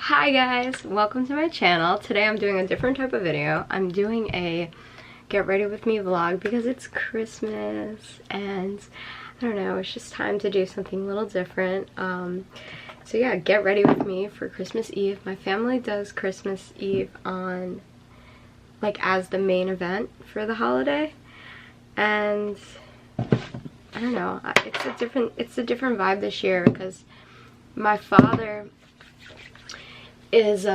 Hi guys, welcome to my channel. Today I'm doing a different type of video. I'm doing a get ready with me vlog because it's Christmas and I don't know, it's just time to do something a little different. So yeah, get ready with me for Christmas Eve. My family does Christmas Eve on like as the main event for the holiday, and I don't know, it's a different vibe this year because my father is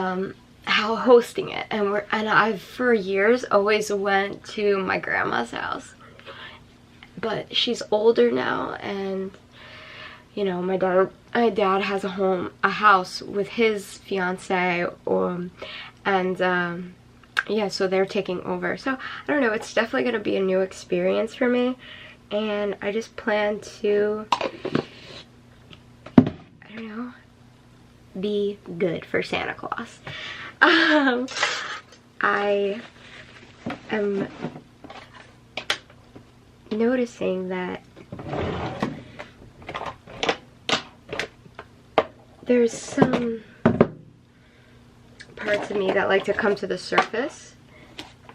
hosting it, and I've for years always went to my grandma's house, but she's older now, and you know, my dad has a house with his fiance, and yeah, so they're taking over. So I don't know, it's definitely gonna be a new experience for me, and I just plan to, I don't know, be good for Santa Claus. I am noticing that there's some parts of me that like to come to the surface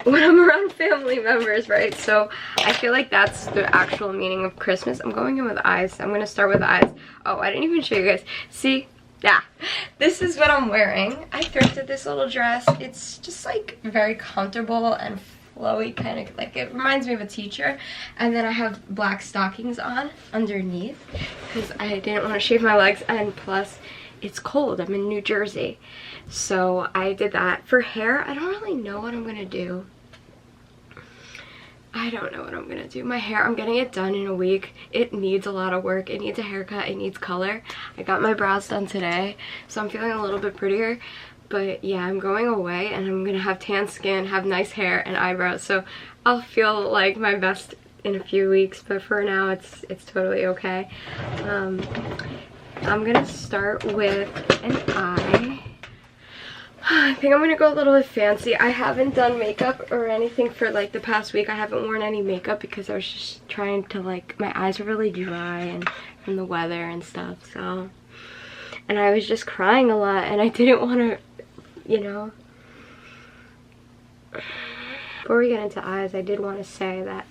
when I'm around family members, right? So I feel like that's the actual meaning of Christmas. I'm going in with eyes. I'm gonna start with eyes. Oh, I didn't even show you guys. See? Yeah, this is what I'm wearing. I thrifted this little dress. It's just like very comfortable and flowy, kind of like, it reminds me of a teacher. And then I have black stockings on underneath because I didn't want to shave my legs, and plus it's cold. I'm in New Jersey, so I did that. For hair, I don't really know what I'm gonna do. I don't know what I'm gonna do. My hair, I'm getting it done in a week. It needs a lot of work. It needs a haircut. It needs color. I got my brows done today, so I'm feeling a little bit prettier. But yeah, I'm going away and I'm gonna have tan skin, have nice hair and eyebrows. So I'll feel like my best in a few weeks, but for now it's totally okay. I'm gonna start with an eye. I think I'm gonna go a little bit fancy. I haven't done makeup or anything for like the past week. I haven't worn any makeup because I was just trying to, like, my eyes are really dry and from the weather and stuff, so. And I was just crying a lot and I didn't want to, you know. Before we get into eyes, I did want to say that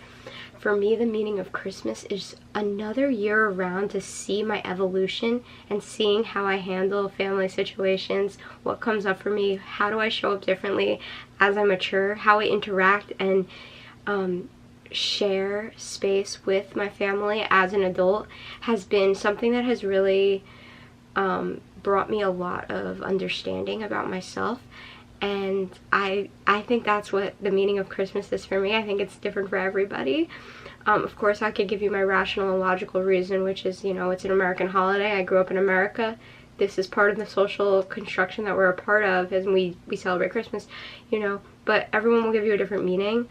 for me, the meaning of Christmas is another year around to see my evolution and seeing how I handle family situations, what comes up for me, how do I show up differently as I mature, how I interact and share space with my family as an adult has been something that has really brought me a lot of understanding about myself. And I think that's what the meaning of Christmas is for me. I think it's different for everybody. Of course, I could give you my rational and logical reason, which is, you know, it's an American holiday. I grew up in America. This is part of the social construction that we're a part of, as we celebrate Christmas, you know. But everyone will give you a different meaning.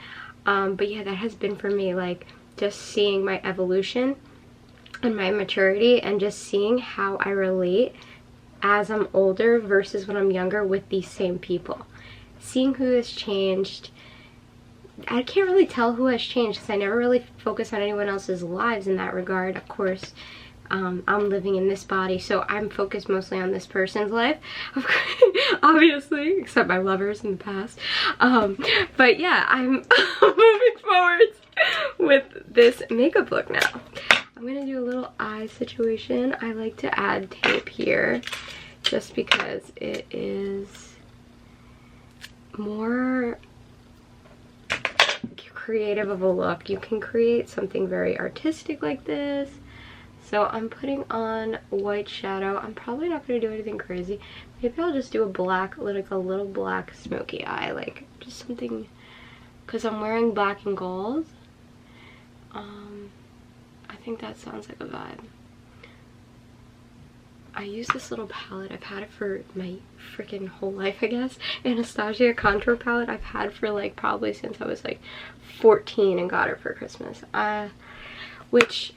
But yeah, that has been for me, like, just seeing my evolution and my maturity and just seeing how I relate as I'm older versus when I'm younger with these same people. Seeing who has changed. I can't really tell who has changed because I never really focus on anyone else's lives in that regard. Of course, I'm living in this body, so I'm focused mostly on this person's life, obviously, except my lovers in the past. But yeah, I'm moving forward with this makeup look now. I'm gonna do a little eye situation. I like to add tape here just because it is more creative of a look. You can create something very artistic like this. So I'm putting on white shadow. I'm probably not going to do anything crazy. Maybe I'll just do a black, like a little black smoky eye, like just something, because I'm wearing black and gold. I think that sounds like a vibe. I use this little palette. I've had it for my freaking whole life, I guess. Anastasia contour palette I've had for like probably since I was like 14 and got it for Christmas. Which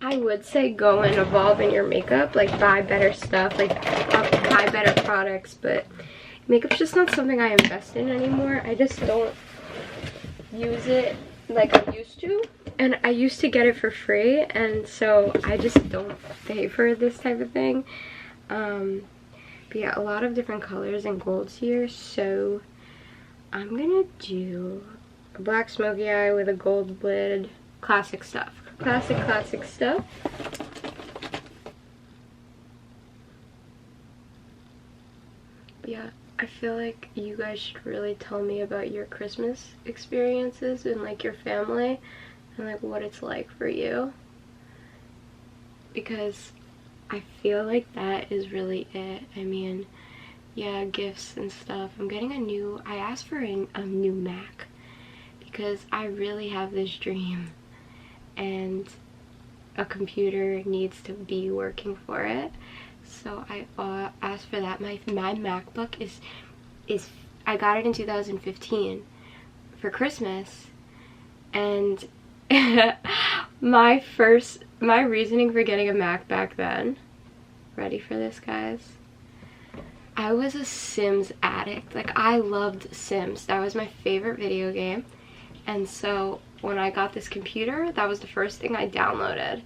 I would say go and evolve in your makeup, like buy better stuff, like buy better products, but makeup's just not something I invest in anymore. I just don't use it like I used to. And I used to get it for free, and so I just don't pay for this type of thing. But yeah, a lot of different colors and golds here, so I'm gonna do a black smoky eye with a gold lid. Classic stuff. Classic stuff. But yeah, I feel like you guys should really tell me about your Christmas experiences and like your family and like what it's like for you, because I feel like that is really it. I mean, yeah, gifts and stuff. I asked for a new Mac because I really have this dream and a computer needs to be working for it. So I asked for that. My MacBook is I got it in 2015 for Christmas, and my reasoning for getting a Mac back then, ready for this guys, I was a Sims addict. Like, I loved Sims. That was my favorite video game. And so when I got this computer, that was the first thing I downloaded.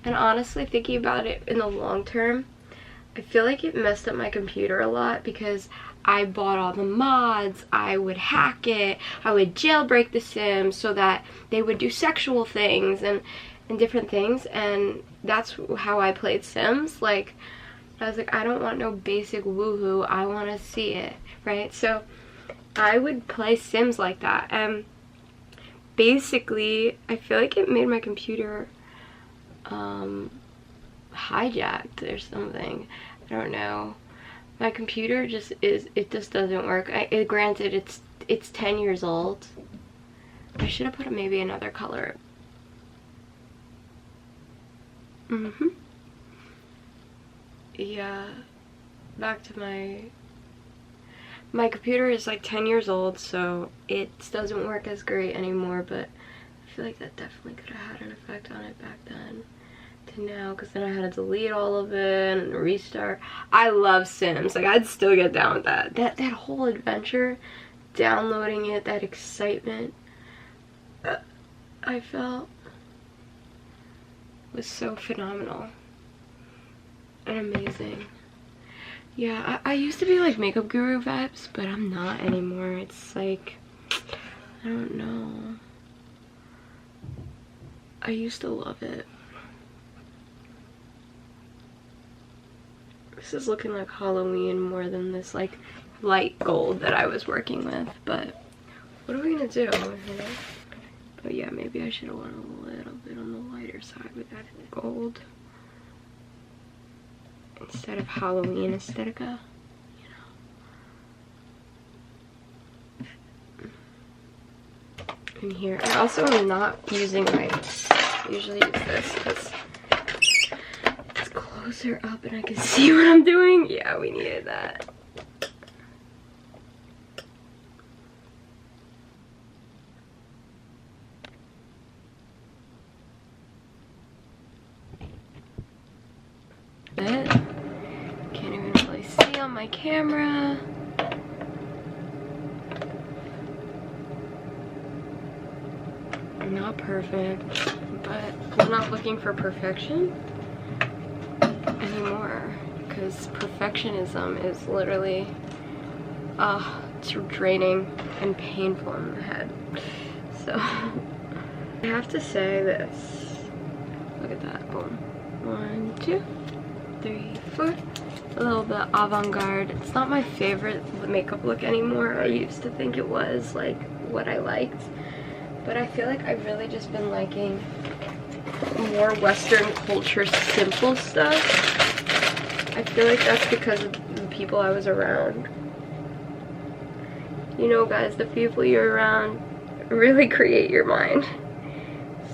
And honestly, thinking about it in the long term, I feel like it messed up my computer a lot because I bought all the mods, I would hack it, I would jailbreak the Sims so that they would do sexual things and different things, and that's how I played Sims. Like, I was like, I don't want no basic woohoo, I want to see it, right? So I would play Sims like that, and basically I feel like it made my computer hijacked or something. I don't know. My computer just doesn't work. Granted, it's 10 years old. I should have put maybe another color. Yeah, back to my computer is like 10 years old, so it doesn't work as great anymore, but I feel like that definitely could have had an effect on it back then to now, because then I had to delete all of it and restart. I love Sims. Like, I'd still get down with that. That whole adventure, downloading it, that excitement I felt was so phenomenal and amazing. Yeah, I used to be like makeup guru vibes, but I'm not anymore. It's like, I don't know. I used to love it. This is looking like Halloween more than this like light gold that I was working with, but what are we gonna do? You know? But yeah, maybe I should have went a little bit on the lighter side with that gold instead of Halloween aesthetica, you know. And here, I also am not using my, I usually use this because it's closer up and I can see what I'm doing. Yeah, we needed that. Can't even really see on my camera. I'm not perfect, but I'm not looking for perfection anymore, because perfectionism is literally it's draining and painful in the head. So I have to say this. Look at that. Boom. 1, 2, 3, 4. A little bit avant-garde. It's not my favorite makeup look anymore. I used to think it was like what I liked, but I feel like I've really just been liking more Western culture simple stuff. I feel like that's because of the people I was around. You know, guys, the people you're around really create your mind.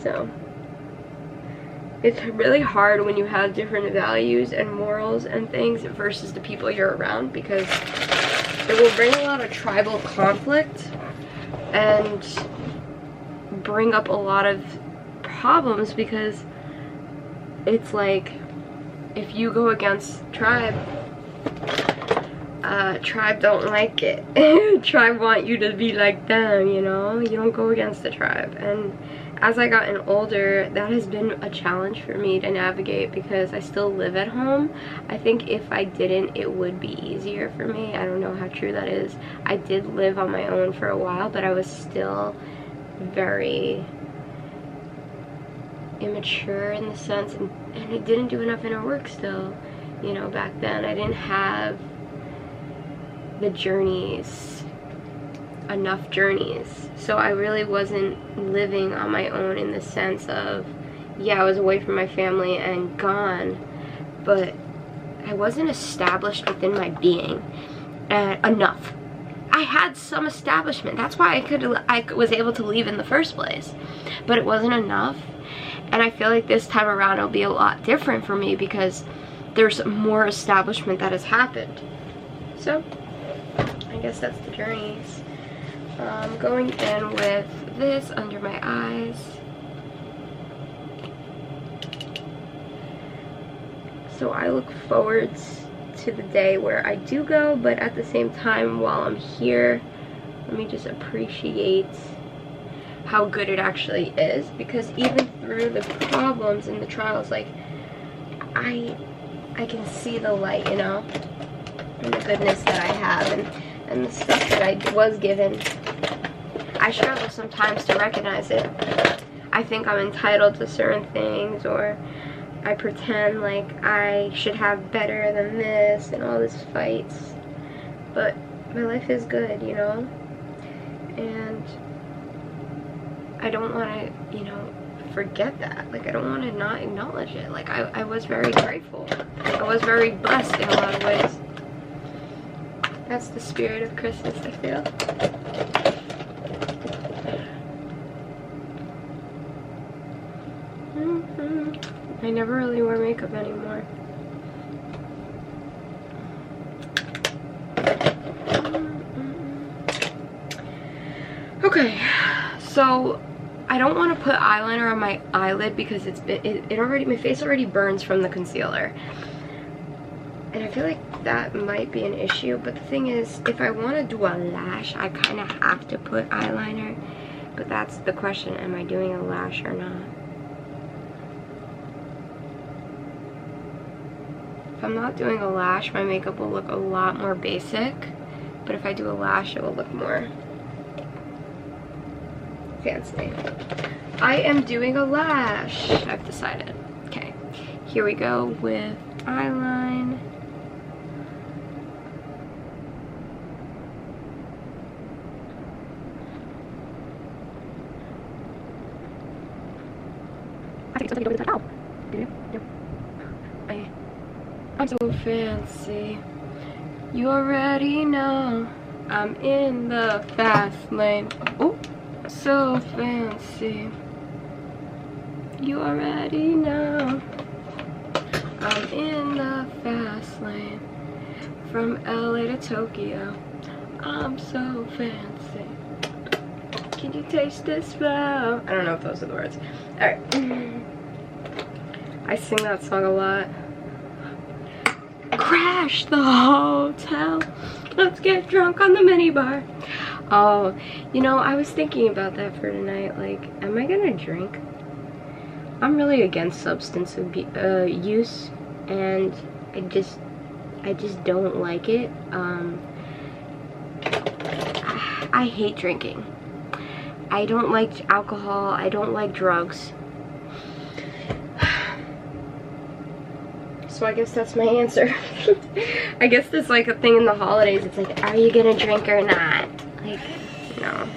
So it's really hard when you have different values and morals and things versus the people you're around, because it will bring a lot of tribal conflict and bring up a lot of problems, because it's like if you go against tribe, tribe don't like it. Tribe want you to be like them, you know? You don't go against the tribe, and as I gotten older, that has been a challenge for me to navigate because I still live at home. I think if I didn't, it would be easier for me. I don't know how true that is. I did live on my own for a while, but I was still very immature in the sense, and I didn't do enough inner work still. You know, back then I didn't have the journeys, enough journeys, so I really wasn't living on my own in the sense of, yeah, I was away from my family and gone, but I wasn't established within my being enough. I had some establishment, that's why I was able to leave in the first place, but it wasn't enough. And I feel like this time around it'll be a lot different for me because there's more establishment that has happened. So I guess that's the journeys. Going in with this under my eyes. So I look forward to the day where I do go, but at the same time, while I'm here, let me just appreciate how good it actually is, because even through the problems and the trials, like, I can see the light, you know, and the goodness that I have, and the stuff that I was given. I struggle sometimes to recognize it. I think I'm entitled to certain things, or I pretend like I should have better than this and all these fights. But my life is good, you know? And I don't want to, you know, forget that. Like, I don't want to not acknowledge it. Like, I was very grateful. I was very blessed in a lot of ways. That's the spirit of Christmas, I feel. I never really wear makeup anymore. Okay, so I don't want to put eyeliner on my eyelid because my face already burns from the concealer. And I feel like that might be an issue, but the thing is, if I want to do a lash, I kind of have to put eyeliner. But that's the question, am I doing a lash or not? If I'm not doing a lash, my makeup will look a lot more basic. But if I do a lash, it will look more fancy. I am doing a lash, I've decided. Okay, here we go with eyeline. I think it's something to do with the towel. Do you? Yeah. I'm so fancy. You already know I'm in the fast lane. Oh, so fancy. You already know I'm in the fast lane. From LA to Tokyo, I'm so fancy. Can you taste this flow? I don't know if those are the words. Alright. I sing that song a lot. Crash the hotel. Let's get drunk on the minibar. Oh, you know, I was thinking about that for tonight. Like, am I gonna drink? I'm really against substance use, and I just don't like it. I hate drinking. I don't like alcohol. I don't like drugs. So I guess that's my answer. I guess there's like a thing in the holidays. It's like, are you gonna drink or not? Like, no.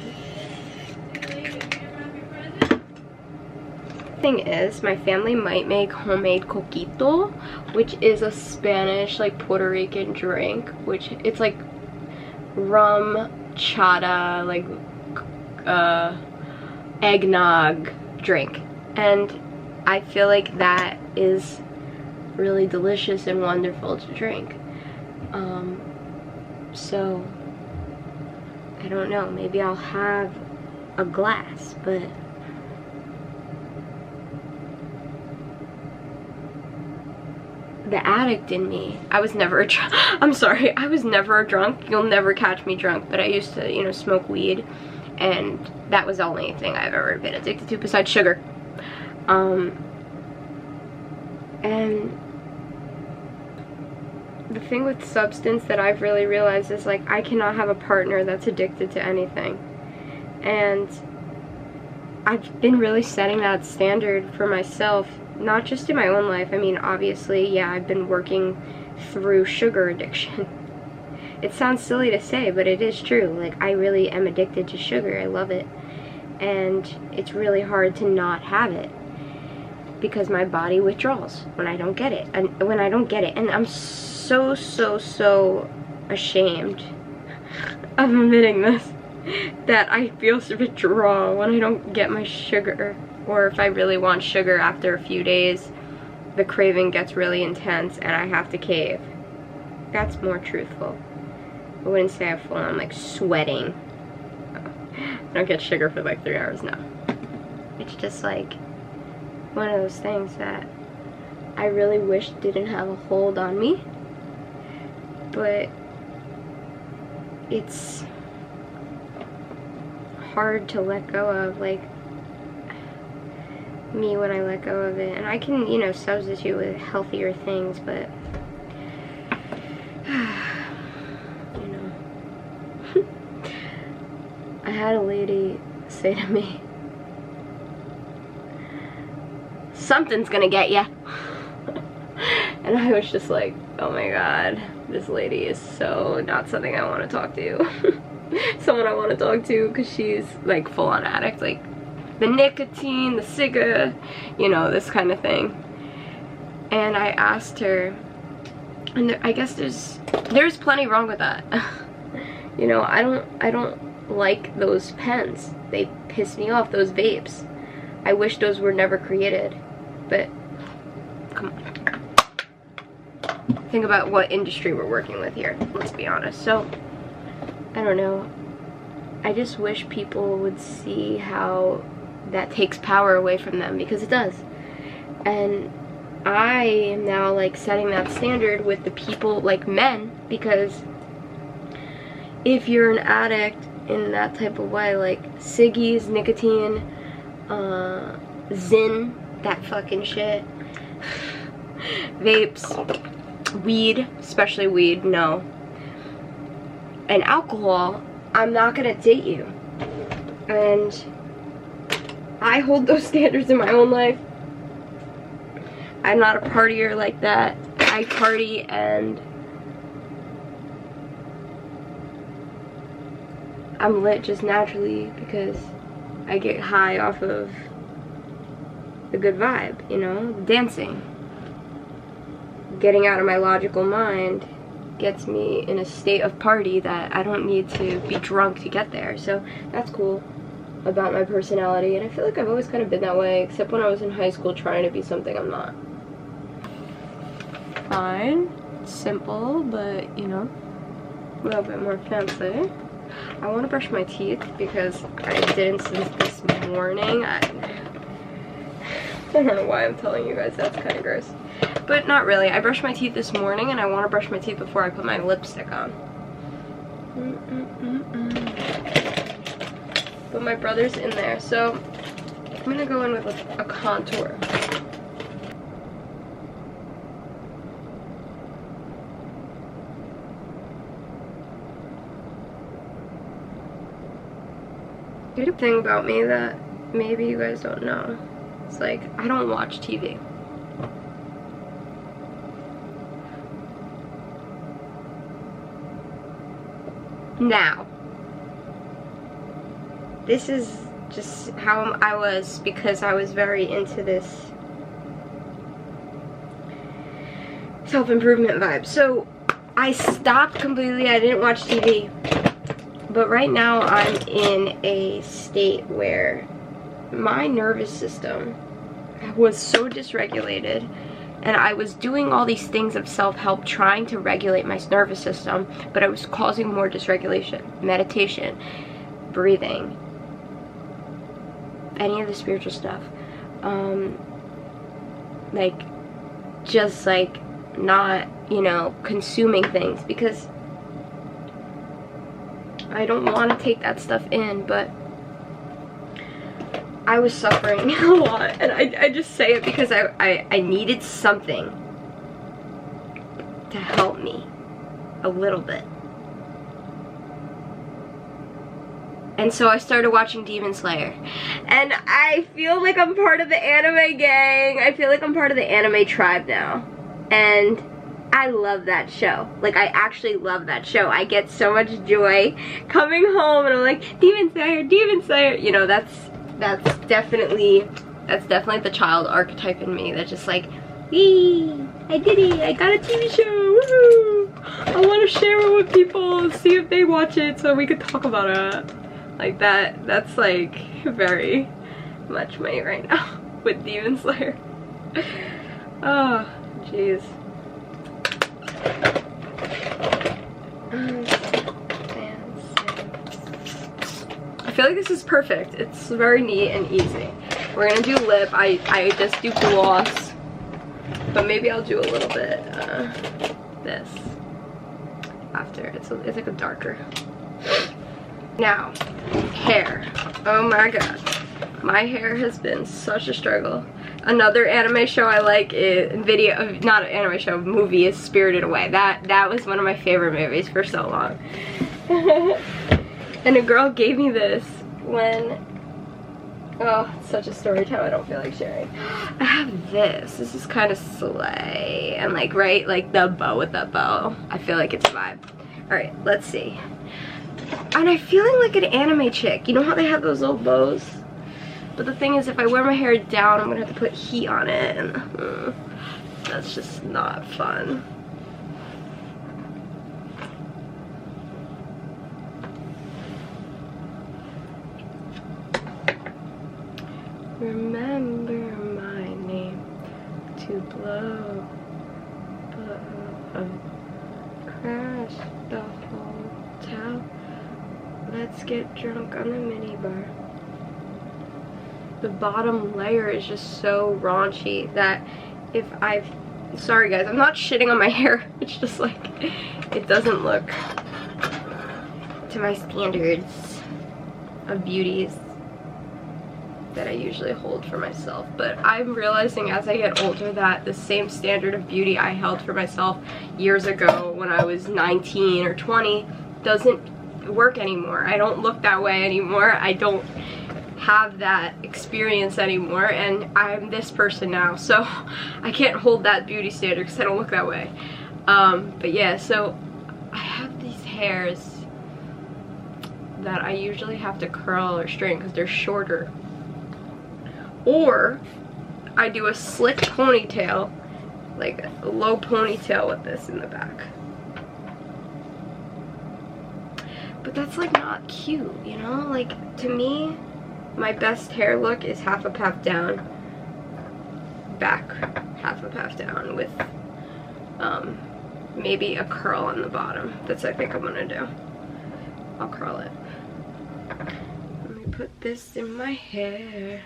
Thing is, my family might make homemade coquito, which is a Spanish, like Puerto Rican drink, which it's like rum, chata, like eggnog drink, and I feel like that is really delicious and wonderful to drink. So I don't know, maybe I'll have a glass, but the addict in me, I was never a I'm sorry, I was never a drunk. You'll never catch me drunk, but I used to, you know, smoke weed, and that was the only thing I've ever been addicted to besides sugar. And the thing with substance that I've really realized is, like, I cannot have a partner that's addicted to anything. And I've been really setting that standard for myself, not just in my own life. I mean, obviously, yeah, I've been working through sugar addiction. It sounds silly to say, but it is true. Like, I really am addicted to sugar. I love it. And it's really hard to not have it, because my body withdraws when I don't get it. And I'm so ashamed of admitting this, that I feel to withdraw when I don't get my sugar, or if I really want sugar after a few days, the craving gets really intense and I have to cave. That's more truthful. I wouldn't say I'm full on, like, sweating. I don't get sugar for like 3 hours now. It's just like one of those things that I really wish didn't have a hold on me, but it's hard to let go of, like, me when I let go of it. And I can, you know, substitute with healthier things, but you know. I had a lady say to me, "Something's gonna get ya." And I was just like, oh my god, this lady is so not something I want to talk to. Someone I want to talk to, because she's like full on addict, like the nicotine, the cigarette, you know, this kind of thing. And I asked her, and I guess there's plenty wrong with that. You know, I don't like those pens. They piss me off, those vapes. I wish those were never created. But come on. Think about what industry we're working with here, let's be honest. So, I don't know. I just wish people would see how that takes power away from them, because it does. And I am now, like, setting that standard with the people, like men, because if you're an addict in that type of way, like ciggies, nicotine, Zyn, that fucking shit, vapes, weed, especially weed, no, and alcohol, I'm not gonna date you. And I hold those standards in my own life. I'm not a partier like that. I party and I'm lit just naturally because I get high off of the good vibe, you know, dancing. Getting out of my logical mind gets me in a state of party that I don't need to be drunk to get there. So that's cool about my personality, and I feel like I've always kind of been that way, except when I was in high school trying to be something I'm not. Fine, simple, but you know, a little bit more fancy. I want to brush my teeth because I didn't since this morning. I don't know why I'm telling you guys, that's kind of gross. But not really. I brushed my teeth this morning and I want to brush my teeth before I put my lipstick on. But my brother's in there, so I'm going to go in with a contour. The thing about me that maybe you guys don't know, it's like, I don't watch TV. Now, this is just how I was because I was very into this self-improvement vibe. So I stopped completely. I didn't watch TV. But right now I'm in a state where my nervous system was so dysregulated, and I was doing all these things of self-help trying to regulate my nervous system, but I was causing more dysregulation. Meditation, breathing, any of the spiritual stuff. Like, just like not, you know, consuming things, because I don't want to take that stuff in, but I was suffering a lot, and I just say it because I needed something to help me a little bit. And so I started watching Demon Slayer. And I feel like I'm part of the anime gang. I feel like I'm part of the anime tribe now. And I love that show. Like, I actually love that show. I get so much joy coming home and I'm like, Demon Slayer, Demon Slayer. You know, that's definitely the child archetype in me that's just like, wee, I did it, I got a TV show, woohoo! I want to share it with people and see if they watch it so we could talk about it. Like that's like very much me right now with Demon Slayer. Oh, jeez. I feel like this is perfect. It's very neat and easy. We're gonna do lip. I just do gloss, but maybe I'll do a little bit this after. It's like a darker. Now, hair. Oh my god. My hair has been such a struggle. Another anime show I like is not an anime show, movie is Spirited Away. That was one of my favorite movies for so long. And a girl gave me this when, oh, it's such a story time I don't feel like sharing. I have this. This is kind of slay. And like, right, like the bow with that bow. I feel like it's a vibe. Alright, let's see. And I'm feeling like an anime chick. You know how they have those little bows? But the thing is, if I wear my hair down, I'm gonna have to put heat on it, and that's just not fun. Remember my name to blow, crash the hotel. Let's get drunk on the minibar. The bottom layer is just so raunchy that if sorry guys, I'm not shitting on my hair. It's just like, it doesn't look to my standards of beauties that I usually hold for myself. But I'm realizing as I get older that the same standard of beauty I held for myself years ago when I was 19 or 20 doesn't work anymore. I don't look that way anymore. I don't have that experience anymore, and I'm this person now, so I can't hold that beauty standard because I don't look that way. But yeah, so I have these hairs that I usually have to curl or straighten because they're shorter, or I do a slick ponytail, like a low ponytail with this in the back. But that's like not cute, you know? Like, to me, my best hair look is half up, half down, back half up, half down with maybe a curl on the bottom. That's I think I'm gonna do. I'll curl it. Let me put this in my hair.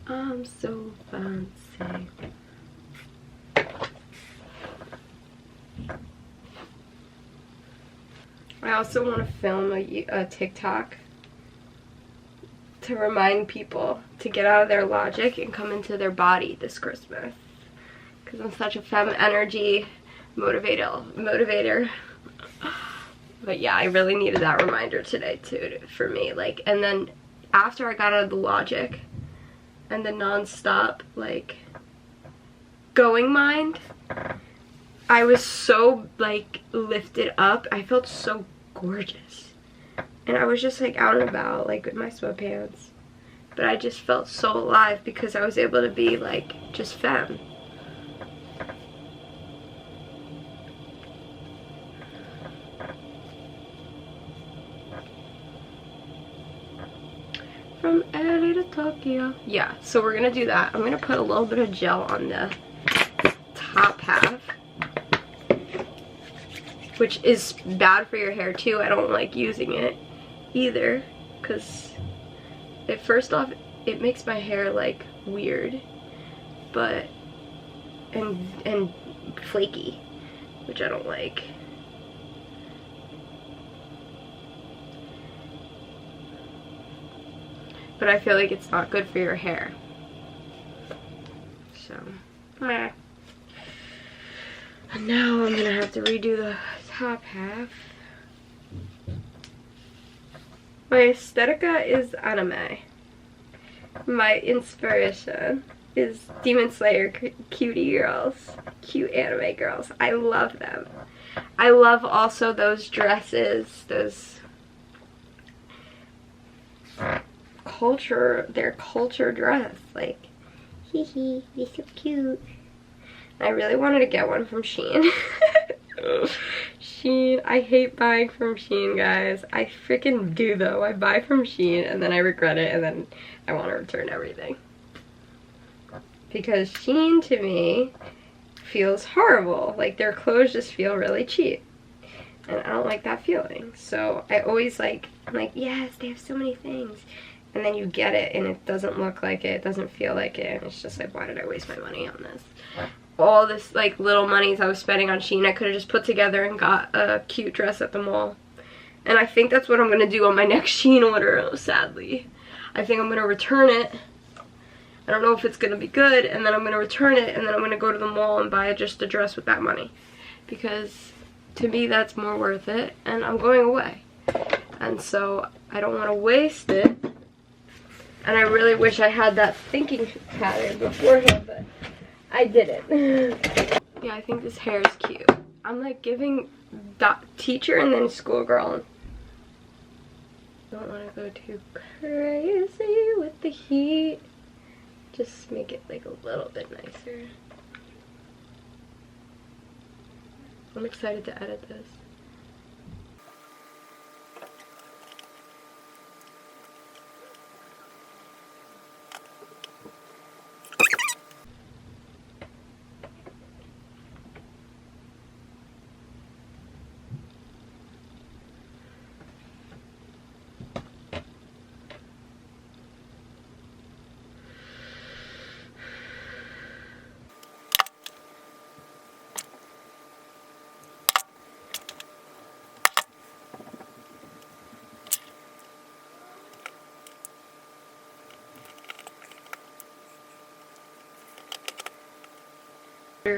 I'm so fancy. I also want to film a TikTok to remind people to get out of their logic and come into their body this Christmas. Because I'm such a femme energy motivator. But yeah, I really needed that reminder today too, for me. Like, and then after I got out of the logic and the non-stop, like, going mind, I was so, like, lifted up. I felt so gorgeous. And I was just, like, out and about, like, with my sweatpants. But I just felt so alive because I was able to be, like, just femme. From LA to Tokyo. Yeah, so we're gonna do that. I'm gonna put a little bit of gel on the top half, which is bad for your hair too. I don't like using it either because first off, it makes my hair like weird, but and flaky, which I don't like. But but I feel like it's not good for your hair. So, meh. And now I'm gonna have to redo the top half. My aesthetica is anime. My inspiration is Demon Slayer cutie girls. Cute anime girls. I love them. I love also those dresses, those their culture dress. Like, hee hee, you're so cute. I really wanted to get one from Shein. Shein, I hate buying from Shein, guys. I freaking do though. I buy from Shein and then I regret it and then I want to return everything. Because Shein to me feels horrible. Like their clothes just feel really cheap. And I don't like that feeling. So I always I'm like, yes, they have so many things. And then you get it and it doesn't look like it doesn't feel like it. And it's just like, why did I waste my money on this? All this like little monies I was spending on Shein, I could have just put together and got a cute dress at the mall. And I think that's what I'm gonna do on my next Shein order, sadly. I think I'm gonna return it. I don't know if it's gonna be good, and then I'm gonna return it, and then I'm gonna go to the mall and buy just a dress with that money. Because to me that's more worth it, and I'm going away. And so I don't wanna waste it. And I really wish I had that thinking pattern beforehand, but I didn't. Yeah, I think this hair is cute. I'm like giving teacher and then schoolgirl. Don't want to go too crazy with the heat. Just make it like a little bit nicer. I'm excited to edit this.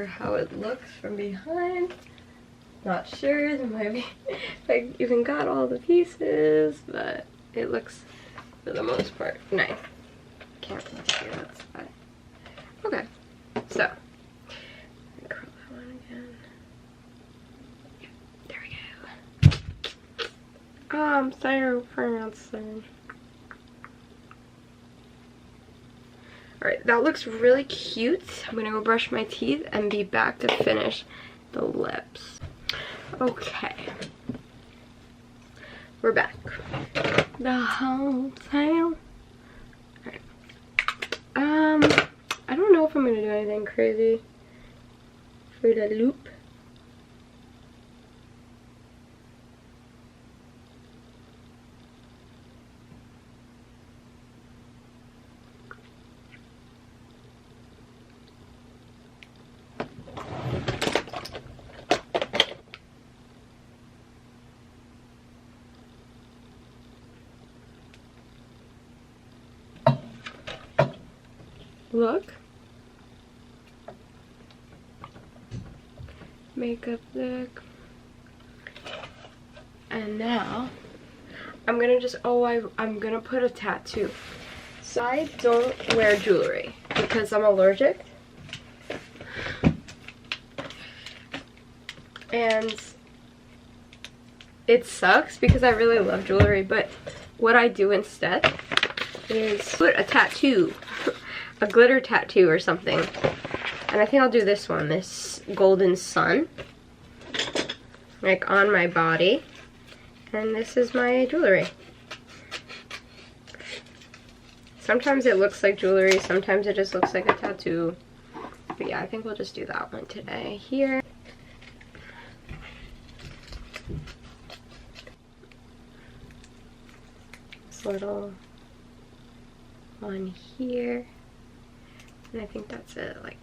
How it looks from behind. Not sure, there might be I even got all the pieces, but it looks for the most part nice. Can't really see that side. Okay, so curl that one again. Yeah, there we go. I'm sorry for answering. Alright, that looks really cute. I'm gonna go brush my teeth and be back to finish the lips. Okay. We're back. The whole time. Alright. I don't know if I'm gonna do anything crazy for the loop. Look. Makeup look. And now I'm gonna just I'm gonna put a tattoo. So I don't wear jewelry because I'm allergic. And it sucks because I really love jewelry, but what I do instead is put a tattoo. A glitter tattoo or something. And I think I'll do this one, this golden sun. Like on my body. And this is my jewelry. Sometimes it looks like jewelry, sometimes it just looks like a tattoo. But yeah, I think we'll just do that one today. Here. This little one here. And I think that's it. Like,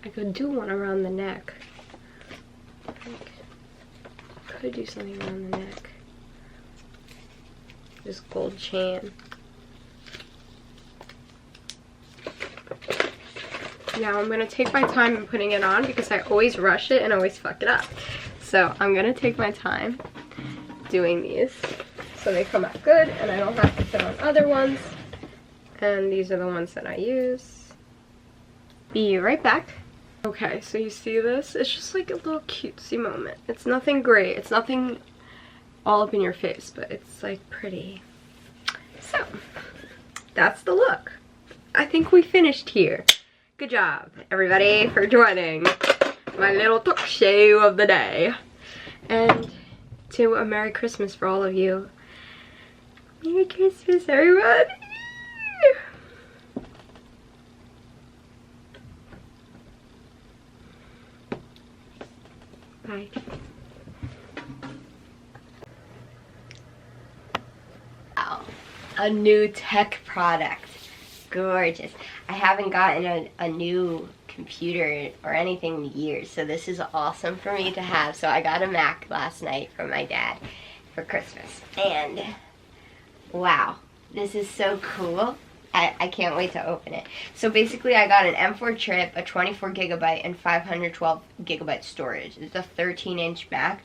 I could do one around the neck. Could do something around the neck. This gold chain. Now I'm gonna take my time in putting it on because I always rush it and always fuck it up. So I'm gonna take my time doing these so they come out good and I don't have to put on other ones. And these are the ones that I use. Be right back. Okay, so you see this? It's just like a little cutesy moment. It's nothing great. It's nothing all up in your face, but it's like pretty. So, that's the look. I think we finished here. Good job, everybody, for joining my little talk show of the day. And to a Merry Christmas for all of you. Merry Christmas, everyone. Bye. Wow, a new tech product. Gorgeous. I haven't gotten a new computer or anything in years, so this is awesome for me to have. So I got a Mac last night from my dad for Christmas, and wow, this is so cool. I can't wait to open it. So basically I got an M4 chip, a 24 gigabyte and 512 gigabyte storage. It's a 13-inch Mac.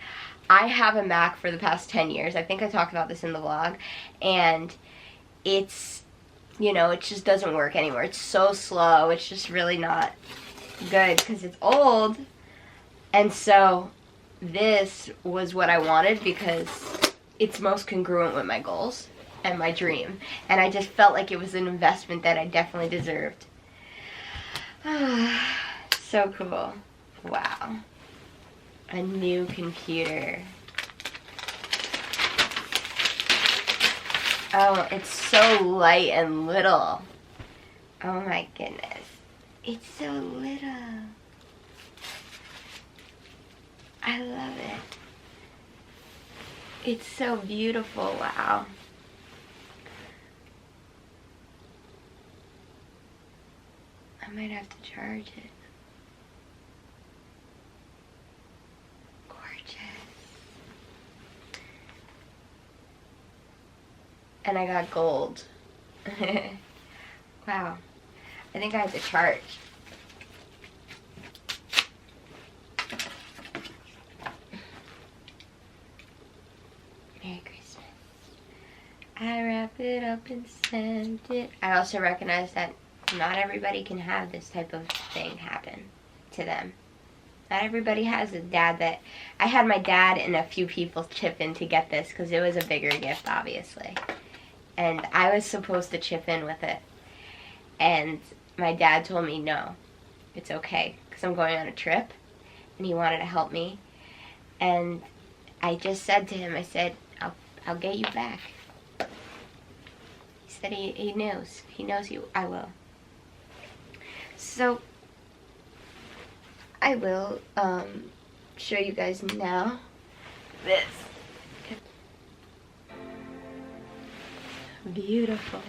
I have a Mac for the past 10 years. I think I talked about this in the vlog, and it's, you know, it just doesn't work anymore. It's so slow. It's just really not good because it's old. And so this was what I wanted because it's most congruent with my goals and my dream. And I just felt like it was an investment that I definitely deserved. So cool. Wow. A new computer. Oh, it's so light and little. Oh my goodness. It's so little. I love it. It's so beautiful, wow. I might have to charge it. Gorgeous. And I got gold. Wow. I think I have to charge. Merry Christmas. I wrap it up and send it. I also recognize that not everybody can have this type of thing happen to them. Not everybody has a dad that... I had my dad and a few people chip in to get this because it was a bigger gift, obviously. And I was supposed to chip in with it. And my dad told me, no, it's okay, because I'm going on a trip. And he wanted to help me. And I just said to him, I said, I'll get you back. He said he knows. He knows you. I will. So, I will show you guys now this. Beautiful.